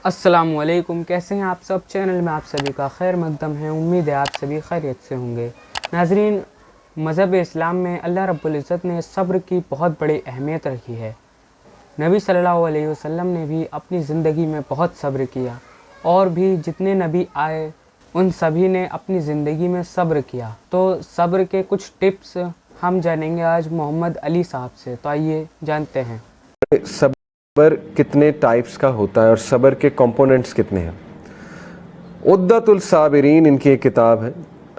السلام علیکم، کیسے ہیں آپ سب؟ چینل میں آپ سبھی کا خیر مقدم ہے۔ امید ہے آپ سبھی خیریت سے ہوں گے۔ ناظرین، مذہب اسلام میں اللہ رب العزت نے صبر کی بہت بڑی اہمیت رکھی ہے۔ نبی صلی اللہ علیہ وسلم نے بھی اپنی زندگی میں بہت صبر کیا، اور بھی جتنے نبی آئے ان سبھی نے اپنی زندگی میں صبر کیا۔ تو صبر کے کچھ ٹپس ہم جانیں گے آج محمد علی صاحب سے، تو آئیے جانتے ہیں۔ صبر کتنے ٹائپس کا ہوتا ہے اور صبر کے کمپوننٹس کتنے ہیں؟ عدۃ الصابرین ان کی ایک کتاب ہے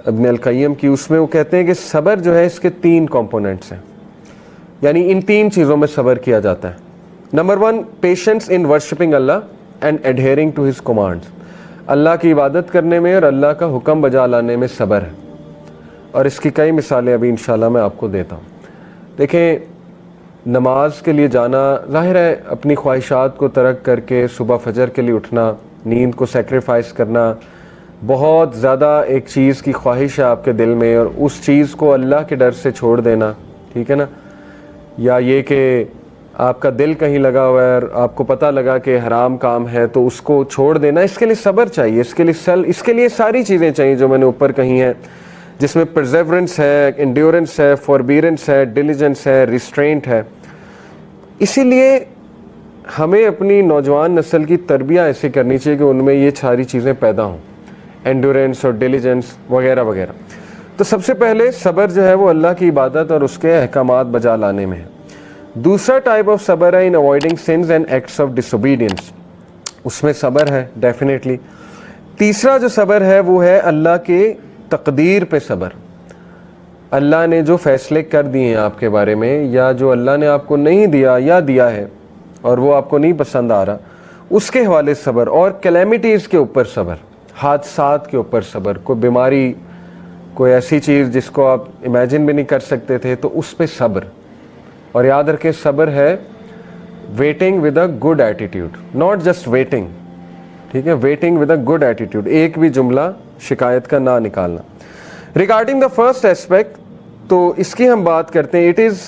ابن القیم کی، اس میں وہ کہتے ہیں کہ صبر جو ہے اس کے 3 کمپوننٹس ہیں، یعنی ان 3 چیزوں میں صبر کیا جاتا ہے۔ Number 1، patience in worshipping Allah and adhering to his commands, اللہ کی عبادت کرنے میں اور اللہ کا حکم بجا لانے میں صبر ہے، اور اس کی کئی مثالیں ابھی انشاءاللہ میں آپ کو دیتا ہوں۔ دیکھیں، نماز کے لیے جانا ظاہر ہے، اپنی خواہشات کو ترک کر کے صبح فجر کے لیے اٹھنا، نیند کو سیکریفائس کرنا، بہت زیادہ ایک چیز کی خواہش ہے آپ کے دل میں اور اس چیز کو اللہ کے ڈر سے چھوڑ دینا، ٹھیک ہے نا؟ یا یہ کہ آپ کا دل کہیں لگا ہوا ہے اور آپ کو پتہ لگا کہ حرام کام ہے تو اس کو چھوڑ دینا، اس کے لیے صبر چاہیے، اس کے لیے ساری چیزیں چاہیے جو میں نے اوپر کہی ہیں، جس میں پرزیورنس ہے، انڈیورنس ہے، فوربیرنس ہے، ڈیلیجنس ہے، ریسٹرینٹ ہے۔ اسی لیے ہمیں اپنی نوجوان نسل کی تربیت ایسے کرنی چاہیے کہ ان میں یہ ساری چیزیں پیدا ہوں، انڈیورنس اور ڈیلیجنس وغیرہ وغیرہ۔ تو سب سے پہلے صبر جو ہے وہ اللہ کی عبادت اور اس کے احکامات بجا لانے میں ہے۔ دوسرا ٹائپ آف صبر ہے in avoiding sins and acts of ڈس اوبیڈینس، اس میں صبر ہے ڈیفینیٹلی۔ تیسرا جو صبر ہے وہ ہے اللہ کے تقدیر پہ صبر، اللہ نے جو فیصلے کر دیے ہیں آپ کے بارے میں، یا جو اللہ نے آپ کو نہیں دیا یا دیا ہے اور وہ آپ کو نہیں پسند آ رہا، اس کے حوالے صبر، اور کلیمٹیز کے اوپر صبر، حادثات کے اوپر صبر، کوئی بیماری، کوئی ایسی چیز جس کو آپ امیجن بھی نہیں کر سکتے تھے تو اس پہ صبر۔ اور یاد رکھیں، صبر ہے waiting with a good attitude, not just waiting, ٹھیک ہے؟ Waiting with a good attitude, ایک بھی جملہ شکایت کا نہ نکالنا۔ ریگارڈنگ دا فرسٹ ایسپیکٹ، تو اس کی ہم بات کرتے ہیں، it is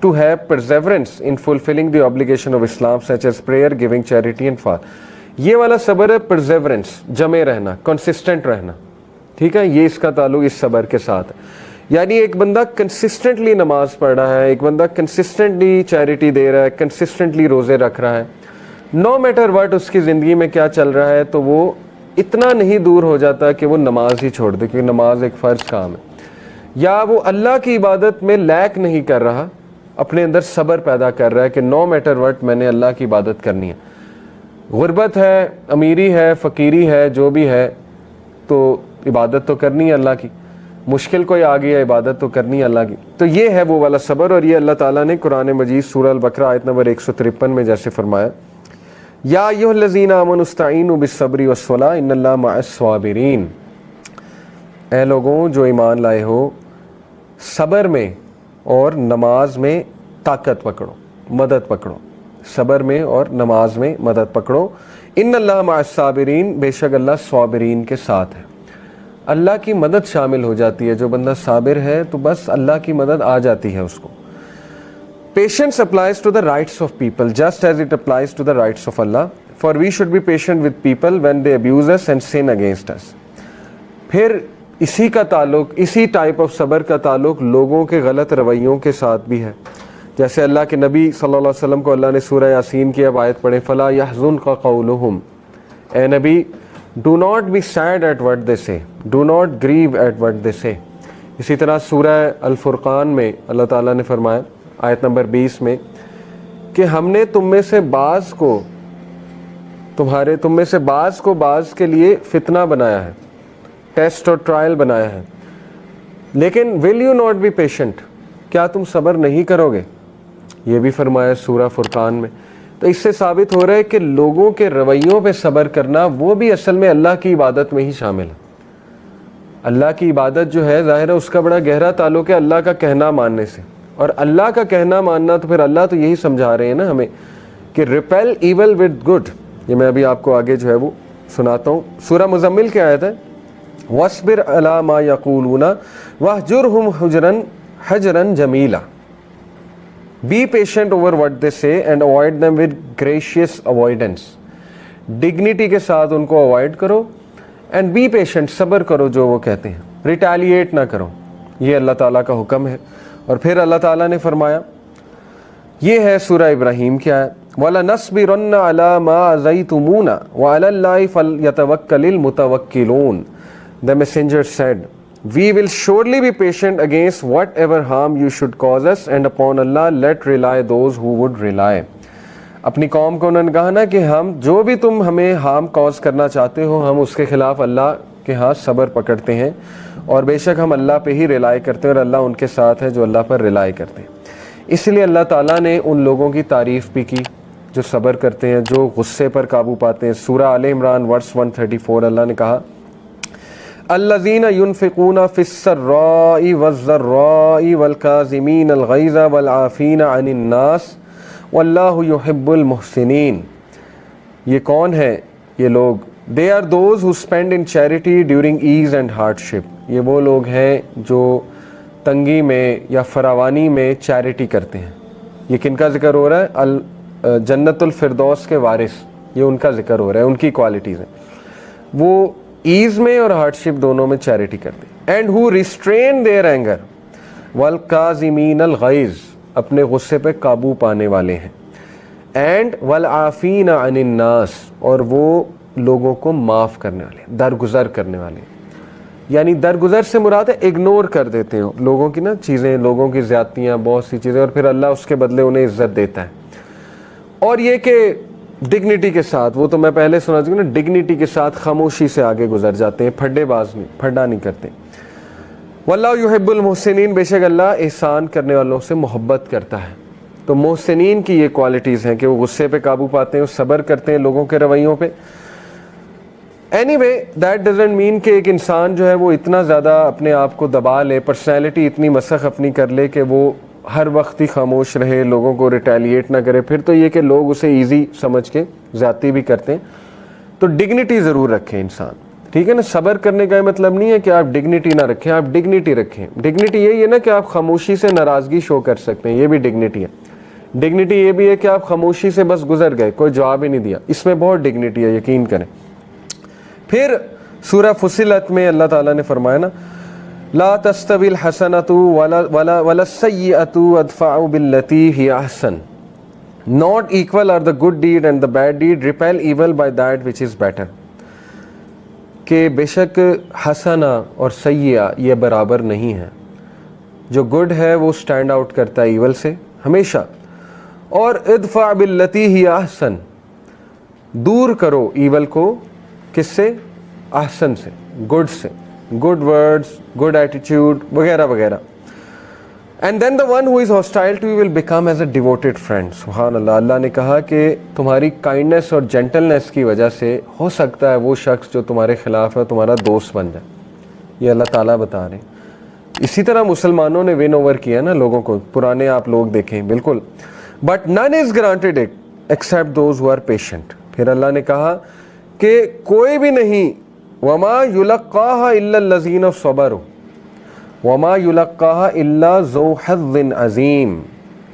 to have perseverance in fulfilling the obligation of Islam such as prayer, giving charity and fast. یہ والا صبر ہے پرزیورنس، جمے رہنا، کنسسٹنٹ رہنا، ٹھیک ہے؟ یہ اس کا تعلق اس صبر کے ساتھ ہے، یعنی ایک بندہ کنسسٹنٹلی نماز پڑھ رہا ہے، ایک بندہ کنسسٹنٹلی چیریٹی دے رہا ہے، کنسسٹنٹلی روزے رکھ رہا ہے، نو میٹر واٹ اس کی زندگی میں کیا چل رہا ہے، تو وہ اتنا نہیں دور ہو جاتا کہ وہ نماز ہی چھوڑ دے، کیونکہ نماز ایک فرض کام ہے، یا وہ اللہ کی عبادت میں لیک نہیں کر رہا، اپنے اندر صبر پیدا کر رہا ہے کہ نو میٹر وٹ میں نے اللہ کی عبادت کرنی ہے۔ غربت ہے، امیری ہے، فقیری ہے، جو بھی ہے، تو عبادت تو کرنی ہے اللہ کی، مشکل کوئی آ گئی ہے، عبادت تو کرنی ہے اللہ کی۔ تو یہ ہے وہ والا صبر، اور یہ اللہ تعالیٰ نے قرآن مجید سورہ البقرہ آیت نمبر 153 میں جیسے فرمایا، یا ایھا الذین آمنوا استعینوا بالصبر والصلاۃ ان اللہ مع الصابرین، اے لوگوں جو ایمان لائے ہو، صبر میں اور نماز میں طاقت پکڑو، مدد پکڑو، صبر میں اور نماز میں مدد پکڑو، ان اللہ مع الصابرین، بے شک اللہ صابرین کے ساتھ ہے۔ اللہ کی مدد شامل ہو جاتی ہے، جو بندہ صابر ہے تو بس اللہ کی مدد آ جاتی ہے اس کو۔ Patience applies to the rights of people just as it applies to the rights of Allah, for we should be patient with people when they abuse us and sin against us۔ پھر اسی کا تعلق، اسی type of صبر کا تعلق لوگوں کے غلط رویوں کے ساتھ بھی ہے، جیسے اللہ کے نبی صلی اللہ علیہ وسلم کو اللہ نے سورہ یاسین کی اب آیت پڑھیں، فَلَا يَحْزُنْكَ قَوْلُهُمْ، اے نبی do not be sad at what they say, do not grieve at what they say۔ اسی طرح سورہ الفرقان میں اللہ تعالیٰ نے فرمایا آیت نمبر 20 میں کہ ہم نے تم میں سے بعض کو بعض کے لیے فتنہ بنایا ہے، ٹیسٹ اور ٹرائل بنایا ہے، لیکن will you not be patient، کیا تم صبر نہیں کرو گے؟ یہ بھی فرمایا سورہ فرقان میں۔ تو اس سے ثابت ہو رہا ہے کہ لوگوں کے رویوں پہ صبر کرنا وہ بھی اصل میں اللہ کی عبادت میں ہی شامل ہے۔ اللہ کی عبادت جو ہے ظاہر ہے اس کا بڑا گہرا تعلق ہے اللہ کا کہنا ماننے سے، اور اللہ کا کہنا ماننا تو پھر اللہ تو یہی سمجھا رہے ہیں نا ہمیں کہ ریپیل ایول ود گڈ۔ یہ میں ابھی آپ کو آگے جو ہے وہ سناتا ہوں، سورہ مزمل کی آیت ہے، وَاصْبِرْ عَلَىٰ مَا يَقُولُونَ وَاهْجُرْهُمْ حَجْرًا جَمِيلًا، Be patient over what they say and avoid them with gracious avoidance۔ Dignity के साथ उनको अवॉइड करो, एंड बी पेशेंट, सब्र करो जो वो कहते हैं, रिटेलिएट ना करो। ये अल्लाह ताला का हुक्म है। और फिर अल्लाह ताला ने फरमाया, ये है सूरह इब्राहीम की आयत, वला नस्बिरन्ना अला मा अज़ैतुमूना व अलल्लाहि फलयतवक्कलिल मुतवक्किलून। The messenger said, we will surely be patient against whatever harm you should cause us, and upon Allah let rely those who would rely। अपनी कौम को उन्होंने कहा ना कि हम जो भी तुम हमें हार्म कॉज करना चाहते हो, हम उसके खिलाफ अल्लाह के हाथ सब्र पकड़ते हैं, और बेशक हम अल्लाह पे ही रिलाई करते हैं, और अल्लाह उनके साथ है जो अल्लाह पर रिलाई करते हैं। इसलिए अल्लाह ताला ने उन लोगों की तारीफ़ भी की जो सब्र करते हैं, जो गुस्से पर काबू पाते हैं। सूरह आले इमरान वर्स 134 अल्लाह ने कहा, अल्लज़ीना युनफ़िक़ूना फ़िस्सर्राई वज़्ज़र्राई वलकाज़िमीनल ग़ैज़ वलआफ़ीना अनिन नास वल्लाहु युहिब्बुल मुहसिनीन। ये कौन है ये लोग? They are those who spend in charity during ease and hardship. ये वो लोग हैं जो तंगी में या फरावानी में चैरिटी करते हैं। ये किनका ज़िक्र हो रहा है? जन्नतुल फिरदौस के वारिस, ये उनका ज़िक्र हो रहा है, उनकी क्वालिटीज़ हैं। वो ईज़ में और हार्डशिप दोनों में चैरिटी करते हैं। And who restrain their anger वल काज़िमीनल ग़ैज़, अपने गुस्से पे काबू पाने वाले हैं। एंड वल आफ़ीना अनिन नास, और वो लोगों को माफ़ करने वाले, दरगुजर करने वाले। यानी दरगुजर से मुराद है इग्नोर कर देते हो लोगों की ना चीज़ें, लोगों की ज़्यादतियाँ, बहुत सी चीज़ें, और फिर अल्लाह उसके बदले उन्हें इज़्ज़त देता है। और ये कि डिग्निटी के साथ, वो तो मैं पहले सुना चुका ना, डिग्निटी के साथ खामोशी से आगे गुजर जाते हैं, फड्डेबाज नहीं, फड्डा नहीं करते। वल्लाहु युहिब्बुल मुहसिनीन, बेशक अल्लाह एहसान करने वालों से मोहब्बत करता है। तो मुहसिनीन की ये क्वालिटीज़ हैं कि वो गुस्से पे काबू पाते हैं, वो सब्र करते हैं लोगों के रवैयों पे। एनीवे दैट डजंट मीन कि एक इंसान जो है वो इतना ज़्यादा अपने आप को दबा ले, पर्सनैलिटी इतनी मसख अपनी कर ले कि वो हर वक्त ही खामोश रहे, लोगों को रिटेलिएट ना करे। फिर तो ये कि लोग उसे ईजी समझ के ज़्यादती भी करते हैं। तो डिग्निटी ज़रूर रखें इंसान, ठीक है ना। सब्र करने का मतलब नहीं है कि आप डिग्निटी ना रखें, आप डिग्निटी रखें। डिग्निटी यही है ना कि आप खामोशी से नाराज़गी शो कर सकते हैं, ये भी डिग्निटी है। डिग्निटी ये भी है कि आप खामोशी से बस गुजर गए, कोई जवाब ही नहीं दिया, इसमें बहुत डिग्निटी है, यकीन करें। फिर सूरह फुसिलत में अल्लाह ताला ने फरमाया ना, ला तस्तविल हसनतु वला सय्यअतु अदफअु बिल्लती ही अहसन। Not equal are the good deed and the bad deed, repel evil by that which is better. कि बेशक हसना और सय्या ये बराबर नहीं है। जो गुड है वो स्टैंड आउट करता है ईवल से हमेशा, और इदफा बिल्लती ही अहसन, दूर करो ईवल को किससे? अहसन से, गुड से, गुड वर्ड्स, गुड एटीट्यूड वगैरह वगैरह। And then the one who is hostile to you will become as a devoted friend. सुभान अल्लाह। अल्लाह ने कहा कि तुम्हारी काइंडनेस और जेंटलनेस की वजह से हो सकता है वो शख्स जो तुम्हारे खिलाफ है तुम्हारा दोस्त बन जाए। ये अल्लाह ताला बता रहे हैं। इसी तरह मुसलमानों ने विन ओवर किया ना लोगों को, पुराने आप लोग देखें, बिल्कुल। But none is granted it except those who are patient. फिर अल्लाह ने कहा कि कोई भी नहीं, वमा युलक्काहा इल्ला लज़ीना सबरू वमा युलक्काहा इल्ला ज़ू हज़्ज़िन अज़ीम।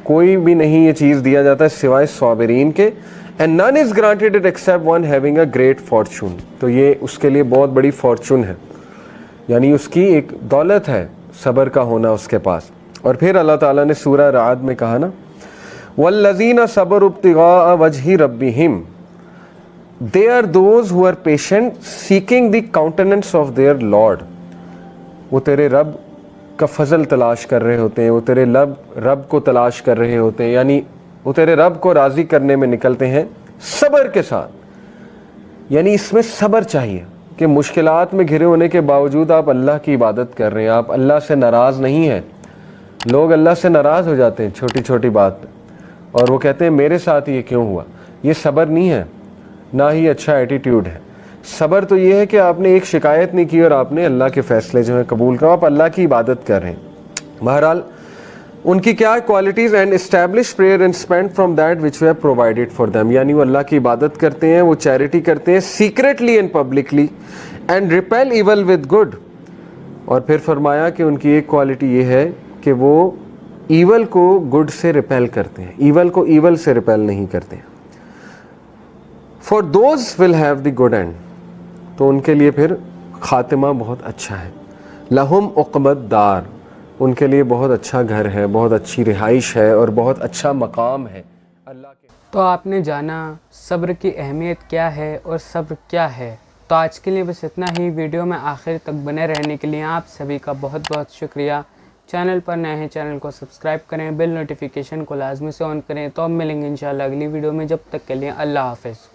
कोई भी नहीं ये चीज़ दिया जाता है सिवाय साबिरीन के। And none is granted it except one having a great fortune. तो ये उसके लिए बहुत बड़ी फॉर्चून है, यानी उसकी एक दौलत है सब्र का होना उसके पास। और फिर अल्लाह ताला ने सूरह राद में कहा ना, वल्लज़ीना सबरू इब्तिगाअ वजहि रब्बिहिम, they are those who are patient seeking the countenance of their Lord। वो तेरे रब का फजल तलाश कर रहे होते हैं, वो तेरे रब को तलाश कर रहे होते हैं, यानी वो तेरे रब को राज़ी करने में निकलते हैं सब्र के साथ। यानी इसमें सब्र चाहिए कि मुश्किलात में घिरे होने के बावजूद आप अल्लाह की इबादत कर रहे हैं, आप अल्लाह से नाराज़ नहीं हैं। लोग अल्लाह से नाराज़ हो जाते हैं छोटी छोटी बात पर, और वो कहते हैं मेरे साथ ये क्यों हुआ। ये सब्र नहीं है, ना ही अच्छा एटीट्यूड है। सब्र तो ये है कि आपने एक शिकायत नहीं की और आपने अल्लाह के फ़ैसले जो है कबूल करो, आप अल्लाह की इबादत कर रहे हैं। बहरहाल उनकी क्या qualities? And establish prayer and spend from that which we have provided for them. यानी वो अल्लाह की इबादत करते हैं, वो चैरिटी करते हैं secretly and publicly, and repel evil with good. और फिर फरमाया कि उनकी एक क्वालिटी ये है कि वो ईवल को गुड से रिपेल करते हैं, ईवल को ईवल से रिपेल नहीं करते हैं। For those will have the good and, तो उनके लिए फिर खातिमा बहुत अच्छा है। लहुम उक़बत दार, उनके लिए बहुत अच्छा घर है, बहुत अच्छी रिहाइश है और बहुत अच्छा मकाम है अल्लाह के। तो आपने जाना सब्र की अहमियत क्या है और सब्र क्या है। तो आज के लिए बस इतना ही। वीडियो में आखिर तक बने रहने के लिए आप सभी का बहुत बहुत शुक्रिया। चैनल पर नए हैं, चैनल को सब्सक्राइब करें, बेल नोटिफिकेशन को लाजमी से ऑन करें। तो अब मिलेंगे इंशाल्लाह अगली वीडियो में। जब तक के लिए अल्लाह हाफ़िज़।